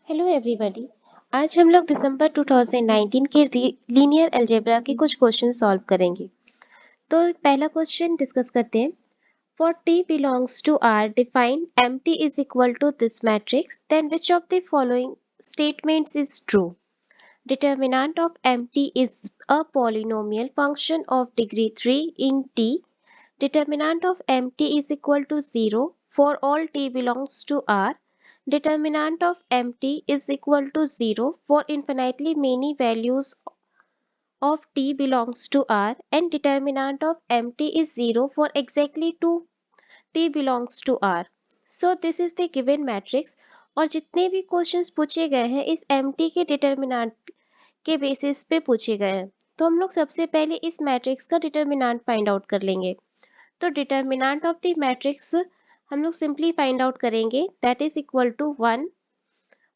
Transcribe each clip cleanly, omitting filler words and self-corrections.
Hello everybody. आज हम लोग दिसंबर 2019 के लीनियर अलजेब्रा के कुछ क्वेश्चन सॉल्व करेंगे। तो पहला क्वेश्चन डिस्कस करते हैं। For t belongs to R, define mt is equal to this matrix, then which of the following statements is true? Determinant of mt is a polynomial function of degree 3 in t. Determinant of mt is equal to 0 for all t belongs to R. Determinant of mt is equal to 0 for infinitely many values of t belongs to R, and determinant of mt is 0 for exactly 2 t belongs to R. So this is the given matrix। और जितने भी questions पूछे गए हैं इस mt के determinant के basis पे पूछे गए हैं। तो हम लोग सबसे पहले इस मैट्रिक्स का डिटर्मिनेंट फाइंड आउट कर लेंगे। तो डिटर्मिनेंट ऑफ द मैट्रिक्स हम लोग सिंपली फाइंड आउट करेंगे, that is equal to 1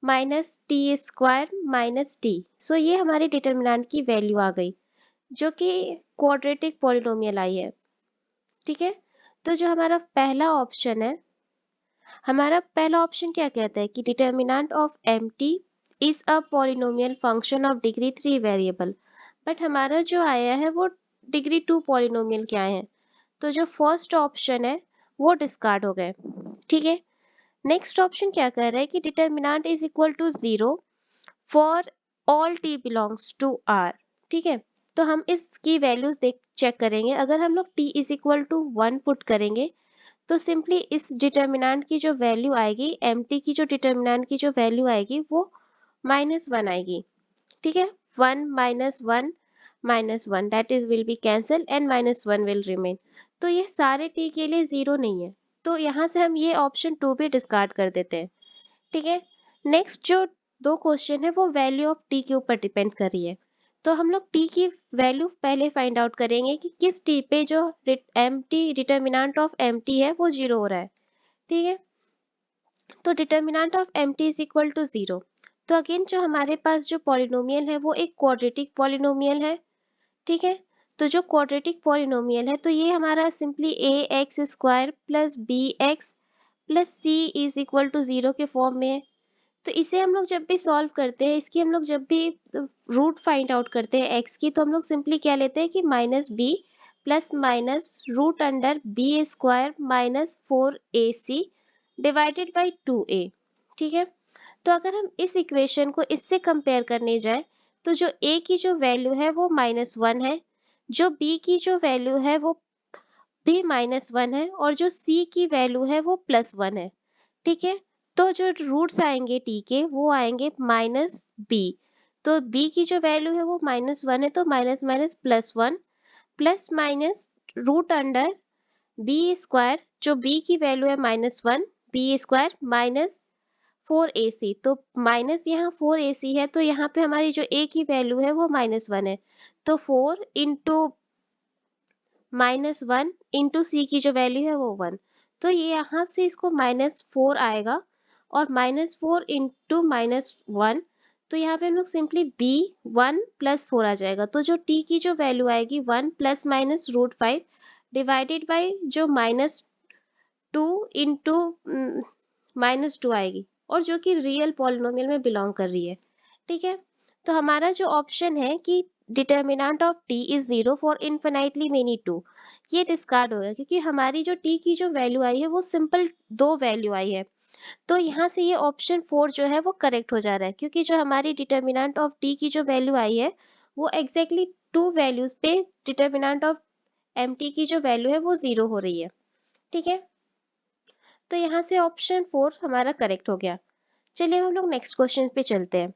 minus T square minus T. So ये हमारे डिटर्मिनेंट की वैल्यू आ गई जो कि क्वाड्रेटिक पॉलिनोमियल आई है। ठीक है, तो जो हमारा पहला ऑप्शन है, हमारा पहला ऑप्शन क्या कहता है कि determinant of mt is a polynomial function of degree 3 variable. But हमारा जो आया है वो डिग्री 2 पॉलिनोमियल के आए हैं, तो जो फर्स्ट ऑप्शन है वो डिस्कार्ड हो गए। ठीक है, नेक्स्ट ऑप्शन क्या कह रहा है कि determinant is equal to 0 for all t belongs to R। ठीक है, तो हम इसकी वैल्यूज देख चेक करेंगे। अगर हम लोग t is equal to 1 put करेंगे तो सिंपली इस डिटर्मिनेंट की जो वैल्यू आएगी, mt की जो डिटर्मिनेंट की जो वैल्यू आएगी वो -1 आएगी। ठीक है, 1 minus one that is will be cancel and -1 will remain. तो ये सारे t के लिए 0 नहीं है, तो यहाँ से हम ये ऑप्शन 2 भी डिस्कार्ड कर देते हैं। ठीक है, नेक्स्ट जो दो क्वेश्चन है वो वैल्यू ऑफ t के ऊपर डिपेंड कर रही है। तो हम लोग t की वैल्यू पहले फाइंड आउट करेंगे कि किस t पे जो mt डिटर्मिनेंट ऑफ mt है वो 0 हो रहा है। ठीक है, तो determinant of mt is equal to 0। तो अगेन जो हमारे पास जो पॉलिनोमियल है वो एक क्वाड्रेटिक पॉलिनोमियल है। ठीक है, तो जो क्वाड्रेटिक पॉलिनोमियल है तो ये हमारा simply a x square plus b x plus c is equal to 0 के फॉर्म में है। तो इसे हम लोग जब भी सॉल्व करते हैं, इसकी हम लोग जब भी रूट फाइंड आउट करते हैं एक्स की, तो हम लोग सिंपली क्या लेते हैं कि minus b plus minus root under b square minus 4ac divided by 2a। ठीक है, तो अगर हम इस इक्वेशन को इससे कंपेयर करने जाएं तो जो a की जो वैल्यू है वो -1 है, जो b की जो वैल्यू है वो भी -1 है, और जो c की वैल्यू है वो +1 है। ठीक है, तो जो रूट्स आएंगे t के वो आएंगे -b। तो b की जो वैल्यू है वो -1 है, तो minus minus +1 plus minus root under b square, जो b की वैल्यू है -1, बी स्क्वायर माइनस 4ac। तो माइनस यहाँ 4ac है, तो यहाँ पे हमारी जो a की वैल्यू है वो -1 है, तो 4 इंटू -1 इंटू सी की जो वैल्यू है वो 1। तो ये यहाँ से इसको -4 आएगा, और -4 इंटू -1, तो यहाँ पे हम लोग सिंपली b 1 प्लस 4 आ जाएगा। तो जो t की जो वैल्यू आएगी 1 प्लस माइनस √5 डिवाइडेड बाई जो -2 इंटू -2 आएगी, और जो कि रियल पॉलिनोमियल में बिलोंग कर रही है। ठीक है, तो हमारा जो ऑप्शन है कि determinant of t is 0 for infinitely many 2, ये डिस्कार्ड होगा क्योंकि हमारी जो t की जो वैल्यू आई है वो सिंपल 2 वैल्यू आई है। तो यहाँ से ये ऑप्शन 4 जो है वो करेक्ट हो जा रहा है, क्योंकि जो हमारी डिटर्मिनेंट ऑफ t की जो वैल्यू आई है वो एग्जैक्टली 2 वैल्यूज पे डिटर्मिनेंट ऑफ mt की जो वैल्यू है वो 0 हो रही है। ठीक है, तो यहाँ से ऑप्शन 4 हमारा करेक्ट हो गया। चलिए हम लोग नेक्स्ट क्वेश्चन पे चलते हैं।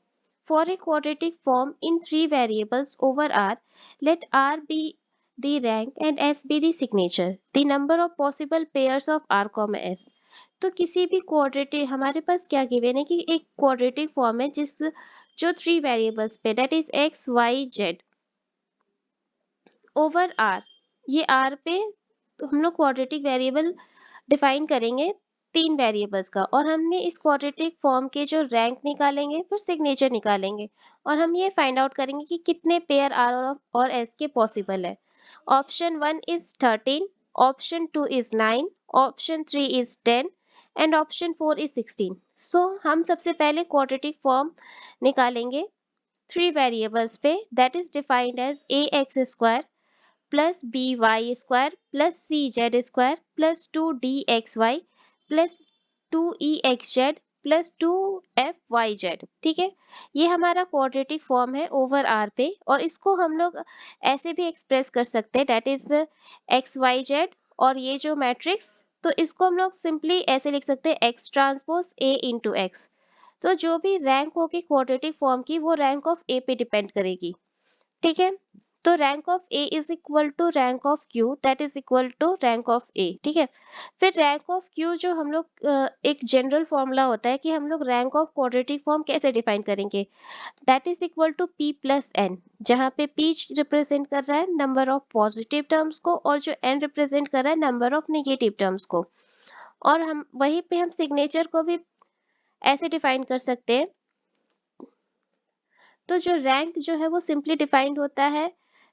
For a quadratic form in 3 variables over R, let R be the rank and S be the signature, the number of possible pairs of R, S। तो किसी भी क्वाड्रेटिक हमारे पास क्या गिवन है कि एक क्वाड्रेटिक फॉर्म है जिस जो 3 वेरिएबल्स पे that is x y z over R, ये R पे तो हम लोग क्वाड्रेटिक वेरिएबल डिफाइन करेंगे 3 वेरिएबल्स का, और हमने इस क्वाड्रेटिक फॉर्म के जो रैंक निकालेंगे फिर सिग्नेचर निकालेंगे, और हम ये फाइंड आउट करेंगे कि कितने पेयर आर और एस के पॉसिबल है। Option 1 is 13, option 2 is 9, option 3 is 10 and option 4 is 16। So हम सबसे पहले क्वाड्रेटिक फॉर्म निकालेंगे थ्री वेरिएबल्स पे, that is defined as a x square plus b y square plus c z square plus 2 dxy plus 2 x z plus 2 f y z। ठीक है, ये हमारा quadratic form है ओवर आर पे, और इसको हम लोग ऐसे भी एक्सप्रेस कर सकते हैं, that is x y z। और ये जो मैट्रिक्स, तो इसको हम लोग सिंपली ऐसे लिख सकते हैं x transpose a into x. तो जो भी रैंक होगी क्वाड्रेटिक फॉर्म की, वो रैंक ऑफ ए पे डिपेंड करेगी। ठीक है, तो rank of A is equal to rank of Q, that is equal to rank of A. ठीक है, फिर रैंक ऑफ क्यू जो हम लोग एक जनरल फॉर्मूला होता है कि हम लोग रैंक ऑफ क्वाड्रेटिक फॉर्म कैसे डिफाइन करेंगे, that is equal to p plus n, जहाँ पे पी रिप्रेजेंट कर रहा है नंबर ऑफ पॉजिटिव टर्म्स को और जो एन रिप्रेजेंट कर रहा है नंबर ऑफ नेगेटिव टर्म्स को। और हम वहीं पे हम सिग्नेचर को भी ऐसे डिफाइन कर सकते हैं। तो जो रैंक जो है वो सिंपली डिफाइंड होता है,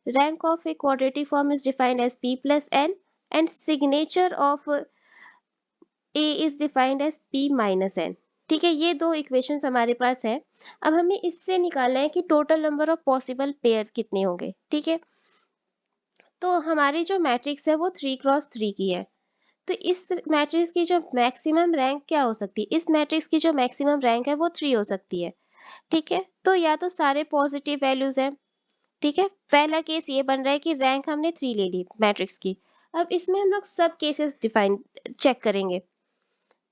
rank of a quadratic form is defined as p plus n and signature of a is defined as p minus n। ठीक है, ये दो इक्वेशंस हमारे पास है। अब हमें इससे निकालना है कि total number of possible pair कितने होंगे। ठीक है, तो हमारी जो मैट्रिक्स है वो 3x3 की है। तो इस मैट्रिक्स की जो मैक्सिमम रैंक क्या हो सकती है, इस मैट्रिक्स की जो मैक्सिमम रैंक है वो 3 हो सकती है। ठीक है, तो या तो सारे पॉजिटिव वैल्यूज हैं। ठीक है, पहला केस ये बन रहा है कि रैंक हमने 3 ले ली मैट्रिक्स की। अब इसमें हम लोग सब केसेस डिफाइन चेक करेंगे।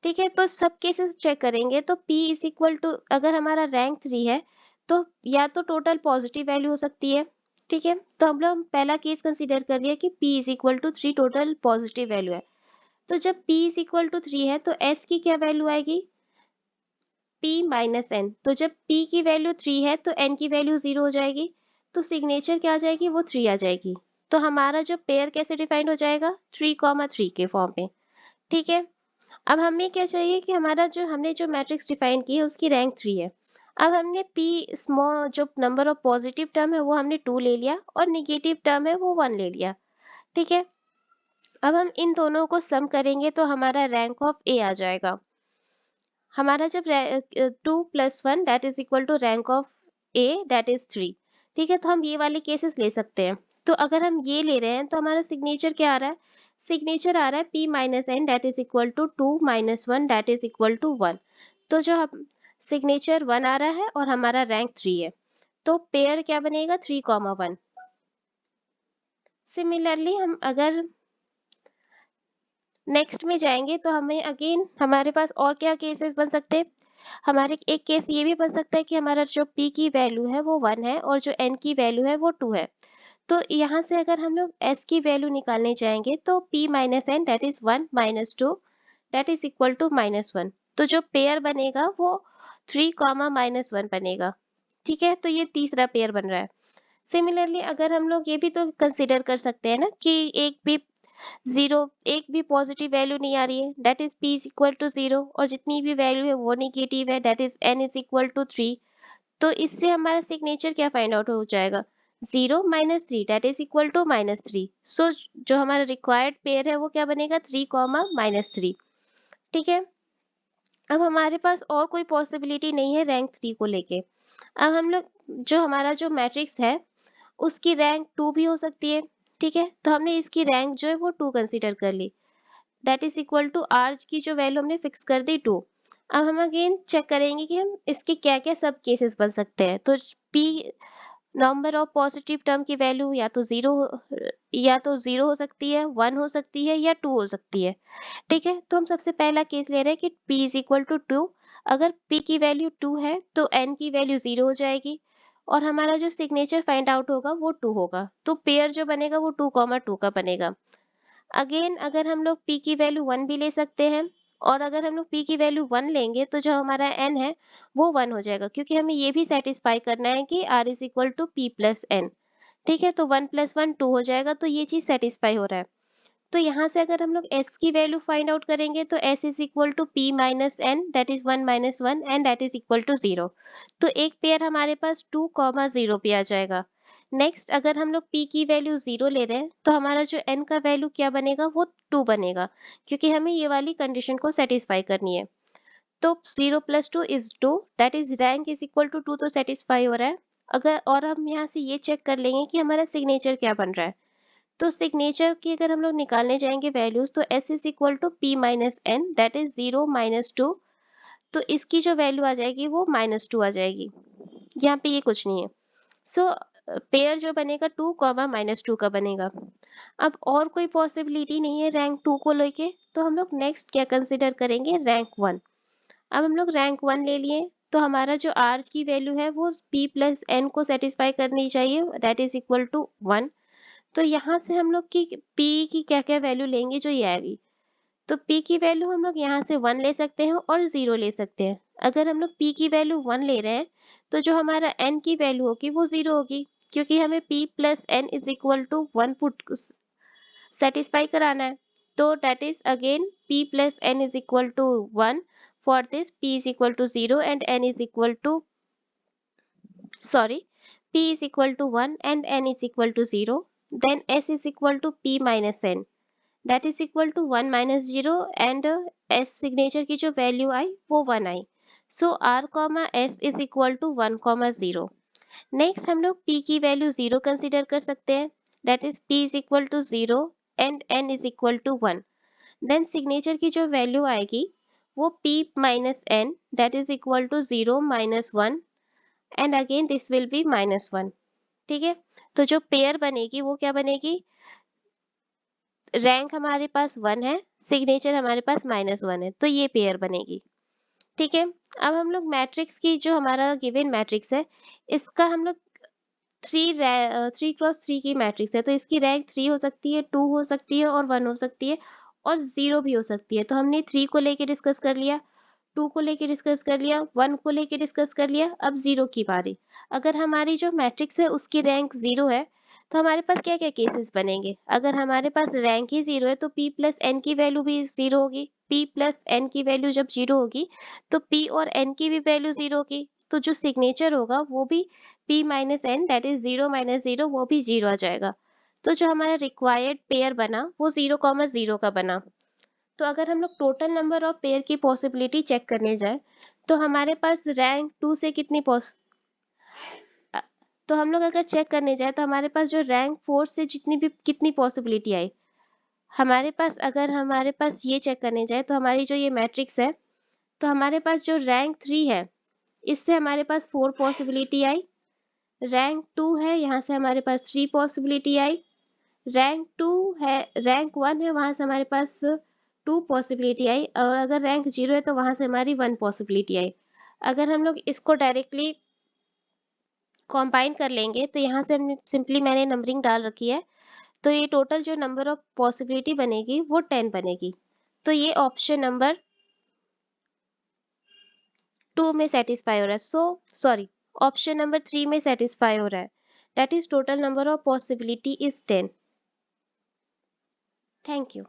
ठीक है, तो सब केसेस चेक करेंगे तो p इज इक्वल टू, अगर हमारा रैंक 3 है तो या तो टोटल पॉजिटिव वैल्यू हो सकती है। ठीक है, तो हम लोग पहला केस कंसीडर कर लिया कि p is equal to 3 total positive value है। तो जब p इज इक्वल टू 3 है तो s की क्या वैल्यू आएगी, p माइनस एन। तो जब p की वैल्यू 3 है तो n की वैल्यू 0 हो जाएगी, तो सिग्नेचर क्या आ जाएगी, वो 3 आ जाएगी। तो हमारा जो पेयर कैसे डिफाइंड हो जाएगा, 3,3 के फॉर्म में। ठीक है, अब हमें क्या चाहिए कि हमारा जो हमने जो मैट्रिक्स डिफाइन की है उसकी रैंक 3 है। अब हमने p स्मॉल जो नंबर ऑफ पॉजिटिव टर्म है वो हमने 2 ले लिया और नेगेटिव टर्म है वो 1 ले लिया। ठीक है, अब हम इन दोनों को सम करेंगे तो हमारा रैंक ऑफ a आ जाएगा। हमारा जब 2 plus 1 that is equal to rank of a that is 3। ठीक है, तो हम ये वाले केसेस ले सकते हैं। तो अगर हम ये ले रहे हैं तो हमारा सिग्नेचर क्या आ रहा है, सिग्नेचर आ रहा है p minus n that is equal to 2 minus 1 that is equal to 1। तो जो हम सिग्नेचर 1 आ रहा है और हमारा रैंक 3 है, तो पेयर क्या बनेगा, 3,1। सिमिलरली हम अगर नेक्स्ट में जाएंगे तो हमें अगेन हमारे पास और क्या केसेस बन सकते हैं। हमारे एक केस ये भी बन सकता है कि हमारा जो p की वैल्यू है वो 1 है और जो n की वैल्यू है वो 2 है। तो यहाँ से अगर हम लोग s की वैल्यू निकालने जाएंगे तो p minus n that is 1 minus 2 that is equal to minus 1। तो जो पेयर बनेगा वो 3 कॉमा माइनस 1 बनेगा। ठीक है, तो ये तीसरा पेयर बन रहा है। सिमिलरली अगर हम लोग ये भी तो कंसिडर कर सकते हैं ना कि एक भी जीरो, एक भी पॉजिटिव वैल्यू नहीं आ रही है, that is p is equal to 0, और जितनी भी वैल्यू है वो निगेटिव है, that is n is equal to 3। तो इससे हमारा सिग्नेचर क्या फाइंड आउट हो जाएगा, 0 minus 3 that is equal to minus 3। So जो हमारा रिक्वायर्ड पेयर है वो क्या बनेगा, 3 कॉमा माइनस 3। ठीक है, अब हमारे पास और कोई पॉसिबिलिटी नहीं है रैंक 3 को लेके। अब हम लोग जो हमारा जो मैट्रिक्स है उसकी रैंक 2 भी हो सकती है। ठीक है, तो हमने इसकी रैंक जो है वो 2 कंसीडर कर ली, that is equal to R की जो वैल्यू हमने फिक्स कर दी 2। अब हम अगेन चेक करेंगे कि हम इसके क्या क्या सब केसेस बन सकते हैं। तो p number of positive term की वैल्यू या तो जीरो हो सकती है, 1 हो सकती है या 2 हो सकती है। ठीक है, तो हम सबसे पहला केस ले रहे हैं कि p इज इक्वल टू 2। अगर p की वैल्यू 2 है तो n की वैल्यू 0 हो जाएगी और हमारा जो सिग्नेचर फाइंड आउट होगा वो 2 होगा। तो पेयर जो बनेगा वो 2,2 का बनेगा। अगेन अगर हम लोग p की वैल्यू 1 भी ले सकते हैं, और अगर हम लोग p की वैल्यू 1 लेंगे तो जो हमारा n है वो 1 हो जाएगा, क्योंकि हमें ये भी सेटिस्फाई करना है कि r is equal to p plus n. ठीक है, तो 1 प्लस 1 2 हो जाएगा, तो ये चीज सेटिस्फाई हो रहा है। तो यहाँ से अगर हम लोग s की वैल्यू फाइंड आउट करेंगे तो s is equal to p minus n that is 1 minus 1 and that is equal to 0। तो एक पेयर हमारे पास 2,0 पे आ जाएगा। नेक्स्ट अगर हम लोग p की वैल्यू 0 ले रहे हैं तो हमारा जो n का वैल्यू क्या बनेगा, वो 2 बनेगा, क्योंकि हमें ये वाली कंडीशन को सेटिस्फाई करनी है। तो 0 + 2 is 2, that is rank is equal to 2, तो सेटिस्फाई हो रहा है। अगर और हम यहाँ से ये चेक कर लेंगे कि हमारा सिग्नेचर क्या बन रहा है। तो सिग्नेचर की अगर हम लोग निकालने जाएंगे वैल्यूज, तो s is equal to p minus n, that is 0 - 2, तो इसकी जो वैल्यू आ जाएगी वो -2 आ जाएगी। यहाँ पे ये कुछ नहीं है। सो पेयर जो बनेगा 2, -2 का बनेगा। अब और कोई पॉसिबिलिटी नहीं है रैंक 2 को लेके, तो हम लोग नेक्स्ट क्या कंसिडर करेंगे, रैंक 1। अब हम लोग रैंक 1 ले लिए, तो हमारा जो r की वैल्यू है वो p प्लस n को सेटिस्फाई करनी चाहिए, दैट इज इक्वल टू 1। तो यहाँ से हम लोग की p की क्या क्या वैल्यू लेंगे, जो ये आएगी। तो p की वैल्यू हम लोग यहाँ से 1 ले सकते हैं और 0 ले सकते हैं। अगर हम लोग p की वैल्यू 1 ले रहे हैं तो जो हमारा n की वैल्यू होगी वो 0 होगी, क्योंकि हमें p plus n is equal to 1 put satisfy कराना है। तो that is again p plus n is equal to 1, for this p is equal to 0 and n is equal to p is equal to 1 and n is equal to 0, then s is equal to p minus n, that is equal to 1 minus 0, and s signature की जो value आई वो 1 आई। So r comma s is equal to 1 0। Next हम लोग p की value 0 consider कर सकते हैं, that is p is equal to 0 and n is equal to 1। Then signature की जो वैल्यू आएगी वो p minus n, that is equal to 0 - 1, and again this will be -1। ठीक है, तो जो पेयर बनेगी वो क्या बनेगी, रैंक हमारे पास 1 है, सिग्नेचर हमारे पास -1 है, तो ये पेयर बनेगी। ठीक है, अब हम लोग मैट्रिक्स की जो हमारा गिवन मैट्रिक्स है, इसका हम लोग 3x3 की मैट्रिक्स है, तो इसकी रैंक 3 हो सकती है, 2 हो सकती है और 1 हो सकती है, और 0 भी हो सकती है। तो हमने 3 को लेके डिस्कस कर लिया, 2 को लेके डिस्कस कर लिया, 1 को लेके डिस्कस कर लिया, अब 0 की बारी। अगर हमारी जो मैट्रिक्स है उसकी रैंक 0 है, तो हमारे पास क्या क्या केसेस बनेंगे। अगर हमारे पास रैंक ही 0 है तो p प्लस n की वैल्यू भी 0 होगी। p प्लस n की वैल्यू जब 0 होगी तो p और n की भी वैल्यू 0 होगी, तो जो सिग्नेचर होगा वो भी p minus n, that is 0 - 0, वो भी 0 आ जाएगा। तो जो हमारा रिक्वायर्ड पेयर बना वो 0, 0 का बना। तो अगर हम लोग टोटल नंबर ऑफ पेयर की पॉसिबिलिटी चेक करने जाए, तो हमारे पास रैंक 2 से तो हम लोग अगर चेक करने जाए तो हमारे पास जो रैंक 4 से कितनी पॉसिबिलिटी आई। हमारे पास ये चेक करने जाए तो हमारी जो ये मैट्रिक्स है, तो हमारे पास जो रैंक 3 है इससे हमारे पास 4 पॉसिबिलिटी आई। रैंक 2 है, यहाँ से हमारे पास 3 पॉसिबिलिटी आई। रैंक 2 है, रैंक 1 है, वहां से हमारे पास 2 पॉसिबिलिटी आई, और अगर रैंक 0 है तो वहां से हमारी 1 पॉसिबिलिटी आई। अगर हम लोग इसको डायरेक्टली कंबाइन कर लेंगे तो यहाँ से सिंपली मैंने नंबरिंग डाल रखी है, तो ये टोटल जो नंबर ऑफ पॉसिबिलिटी बनेगी वो 10 बनेगी। तो ये ऑप्शन नंबर 2 में सेटिस्फाई हो रहा है, ऑप्शन नंबर 3 में सेटिस्फाई हो रहा है, that is total number of possibility is 10। Thank you.